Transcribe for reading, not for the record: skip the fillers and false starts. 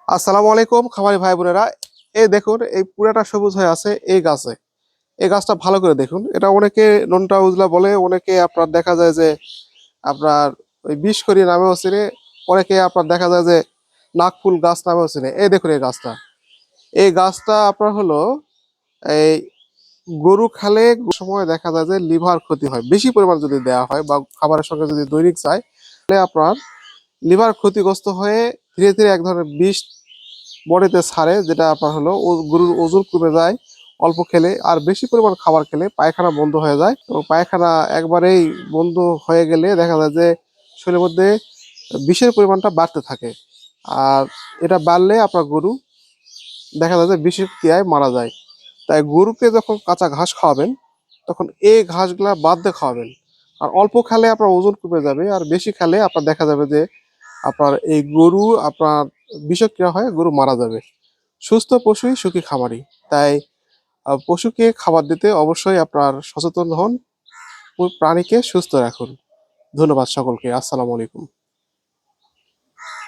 আসসালামু আলাইকুম খামারি ভাই বোনেরা। এই দেখুন, এই পুরাটা সবুজ হয়ে আছে এই গাছে। এই গাছটা ভালো করে দেখুন। এটা অনেকে ননটা উজলা বলে, অনেকে আপনার দেখা যায় যে আপনার ওই বিষকরি নামেও চেনে, অনেকে আপনার দেখা যায় যে নাকফুল গাছ নামেও চেনে। এই দেখুন এই গাছটা, এই গাছটা আপনার হলো এই গরু খালে সময় দেখা যায় যে লিভার ক্ষতি হয়, বেশি পরিমাণ যদি দেওয়া হয় বা খাবারের সঙ্গে যদি দৈনিক চায়, তাহলে আপনার লিভার ক্ষতিগ্রস্ত হয়ে ধীরে ধীরে এক ধরনের বিষ বডিতে ছাড়ে, যেটা আপনার হলো গরুর ওজন কমে যায় অল্প খেলে। আর বেশি পরিমাণ খাবার খেলে পায়খানা বন্ধ হয়ে যায়, এবং পায়খানা একবারেই বন্ধ হয়ে গেলে দেখা যায় যে শরীরের মধ্যে বিষের পরিমাণটা বাড়তে থাকে। আর এটা বাড়লে আপনার গরু দেখা যায় যে বিষের ক্রিয়ায় মারা যায়। তাই গরুকে যখন কাঁচা ঘাস খাওয়াবেন, তখন এই ঘাসগুলা বাদ দিয়ে খাওয়াবেন। আর অল্প খেলে আপনার ওজন কমে যাবে, আর বেশি খেলে আপনার দেখা যাবে যে আপনার এই গরু আপনার বিষক্রিয়া হয়, গরু মারা যাবে। সুস্থ পশুই সুখী খামারি। তাই পশুকে খাবার দিতে অবশ্যই আপনার সচেতন হন, প্রাণীকে সুস্থ রাখুন। ধন্যবাদ সকলকে। আসসালামু আলাইকুম।